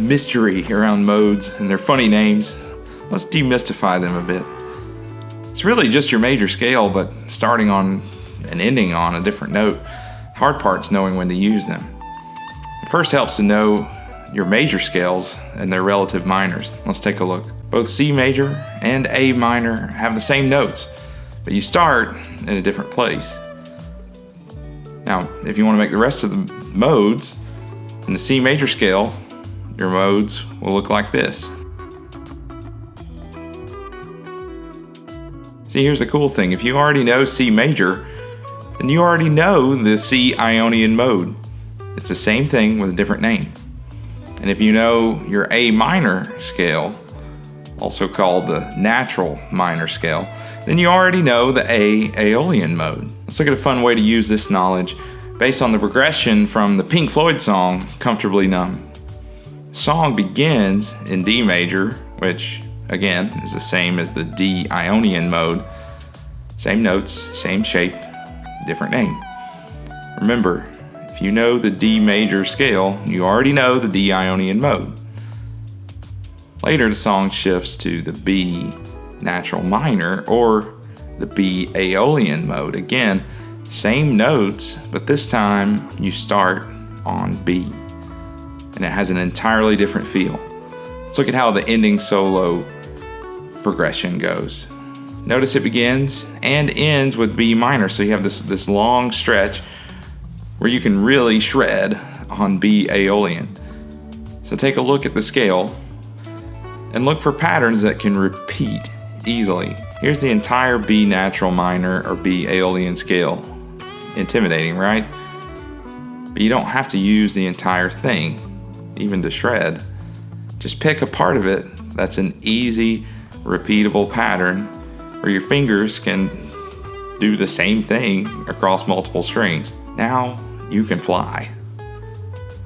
mystery around modes and their funny names. Let's demystify them a bit. It's really just your major scale, but starting on and ending on a different note. Hard part's knowing when to use them. It first helps to know your major scales and their relative minors. Let's take a look. Both C major and A minor have the same notes, but you start in a different place. Now, if you want to make the rest of the modes in the C major scale, your modes will look like this. See, here's the cool thing. If you already know C major, then you already know the C Aeolian mode. It's the same thing with a different name. And if you know your A minor scale, also called the natural minor scale, then you already know the A Aeolian mode. Let's look at a fun way to use this knowledge based on the progression from the Pink Floyd song, Comfortably Numb. The song begins in D major, which again is the same as the D Ionian mode. Same notes, same shape, different name. Remember, if you know the D major scale, you already know the D Ionian mode. Later, the song shifts to the B natural minor or the B Aeolian mode. Again, same notes, but this time you start on B, and it has an entirely different feel. Let's look at how the ending solo progression goes. Notice it begins and ends with B minor, so you have this long stretch where you can really shred on B Aeolian. So take a look at the scale and look for patterns that can repeat easily. Here's the entire B natural minor or B Aeolian scale. Intimidating, right? But you don't have to use the entire thing, even to shred. Just pick a part of it that's an easy, repeatable pattern where your fingers can do the same thing across multiple strings. Now you can fly.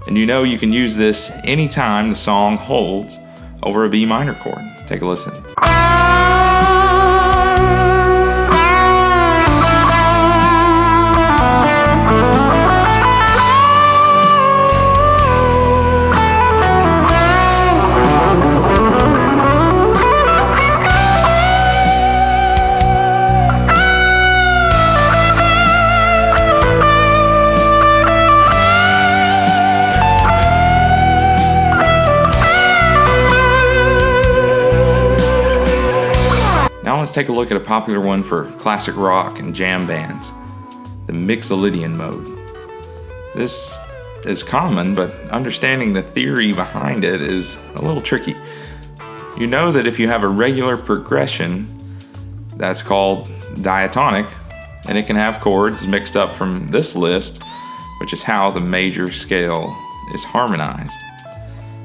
And you know you can use this anytime the song holds over a B minor chord. Take a listen. Now let's take a look at a popular one for classic rock and jam bands, the Mixolydian mode. This is common, but understanding the theory behind it is a little tricky. You know that if you have a regular progression, that's called diatonic, and it can have chords mixed up from this list, which is how the major scale is harmonized.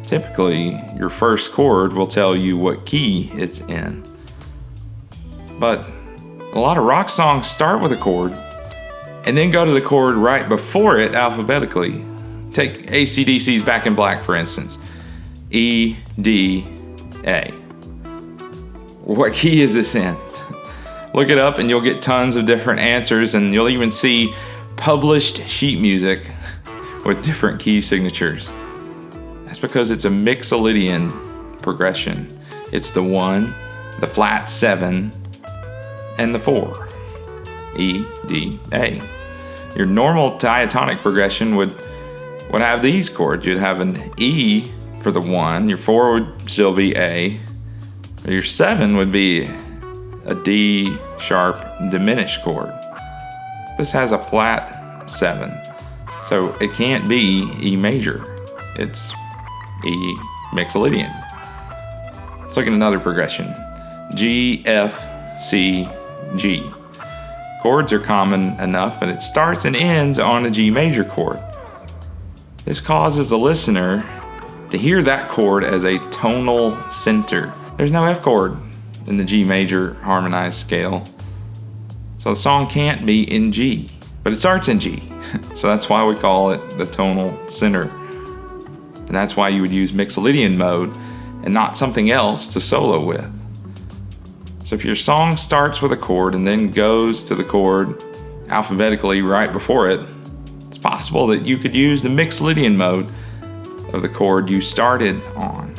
Typically, your first chord will tell you what key it's in. But a lot of rock songs start with a chord and then go to the chord right before it alphabetically. Take AC/DC's Back in Black, for instance. E, D, A. What key is this in? Look it up and you'll get tons of different answers, and you'll even see published sheet music with different key signatures. That's because it's a Mixolydian progression. It's the 1, the flat 7, and the 4. E, D, A. Your normal diatonic progression would have these chords. You'd have an E for the 1, your 4 would still be A, your 7 would be a D sharp diminished chord. This has a flat 7, so it can't be E major. It's E Mixolydian. Let's look at another progression. G, F, C, G. Chords are common enough, but it starts and ends on a G major chord. This causes the listener to hear that chord as a tonal center. There's no F chord in the G major harmonized scale, so the song can't be in G, but it starts in G, so that's why we call it the tonal center. And that's why you would use Mixolydian mode and not something else to solo with. So if your song starts with a chord and then goes to the chord alphabetically right before it, it's possible that you could use the Mixolydian mode of the chord you started on.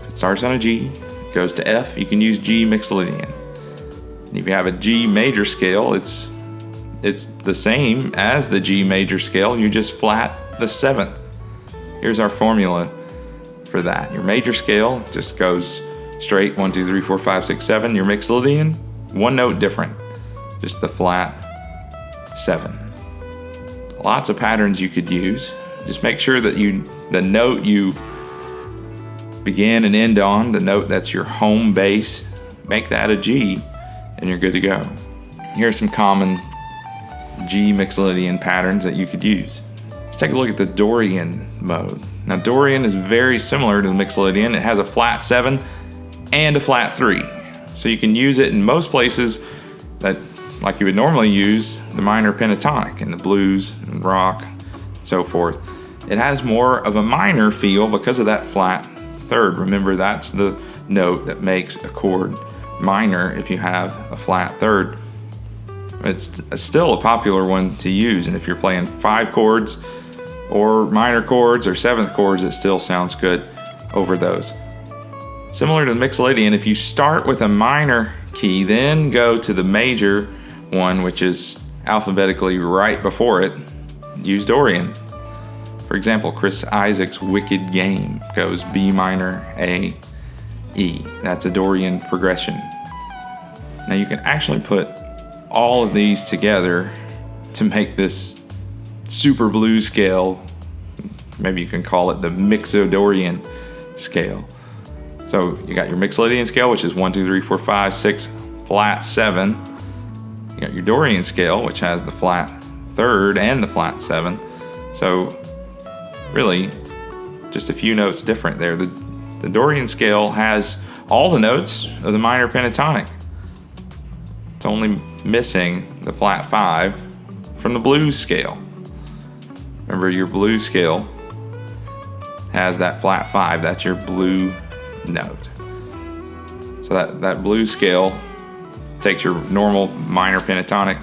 If it starts on a G, goes to F, you can use G Mixolydian. And if you have a G major scale, it's the same as the G major scale, you just flat the 7th. Here's our formula for that. Your major scale just goes straight 1, 2, 3, 4, 5, 6, 7. Your Mixolydian, one note different, just the flat 7. Lots of patterns you could use. Just make sure that the note you begin and end on, the note that's your home bass, make that a G and you're good to go. Here are some common G Mixolydian patterns that you could use. Let's take a look at the Dorian mode. Now Dorian is very similar to the Mixolydian. It has a flat 7 and a flat 3. So you can use it in most places that, like you would normally use the minor pentatonic in the blues and rock and so forth. It has more of a minor feel because of that flat 3rd. Remember, that's the note that makes a chord minor if you have a flat 3rd. It's still a popular one to use, and if you're playing 5 chords or minor chords or 7th chords, it still sounds good over those. Similar to the Mixolydian, if you start with a minor key, then go to the major one, which is alphabetically right before it, use Dorian. For example, Chris Isaak's Wicked Game goes B minor, A, E. That's a Dorian progression. Now you can actually put all of these together to make this super blues scale. Maybe you can call it the Mixodorian scale. So you got your Mixolydian scale, which is 1, 2, 3, 4, 5, 6, flat 7. You got your Dorian scale, which has the flat 3rd and the flat 7. So really, just a few notes different there. The Dorian scale has all the notes of the minor pentatonic. It's only missing the flat 5 from the blues scale. Remember, your blues scale has that flat 5. That's your blue note. So that blues scale takes your normal minor pentatonic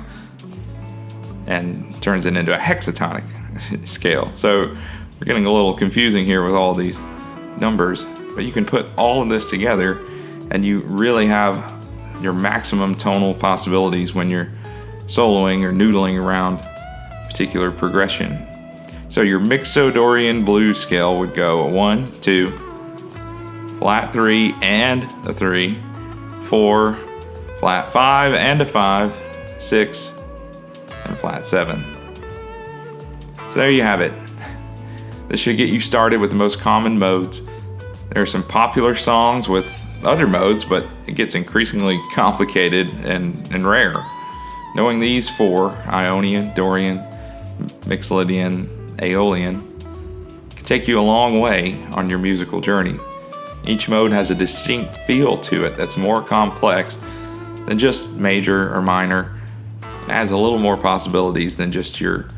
and turns it into a hexatonic scale. So we're getting a little confusing here with all these numbers, but you can put all of this together and you really have your maximum tonal possibilities when you're soloing or noodling around a particular progression. So your Mixodorian blues scale would go a 1, 2, flat 3 and a 3, 4, flat 5 and a 5, 6, and flat 7. So there you have it. This should get you started with the most common modes. There are some popular songs with other modes, but it gets increasingly complicated and rare. Knowing these 4, Ionian, Dorian, Mixolydian, Aeolian, can take you a long way on your musical journey. Each mode has a distinct feel to it that's more complex than just major or minor. It has a little more possibilities than just your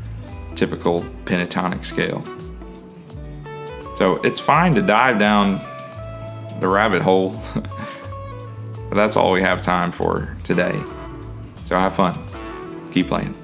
typical pentatonic scale. So it's fine to dive down the rabbit hole, but that's all we have time for today. So have fun. Keep playing.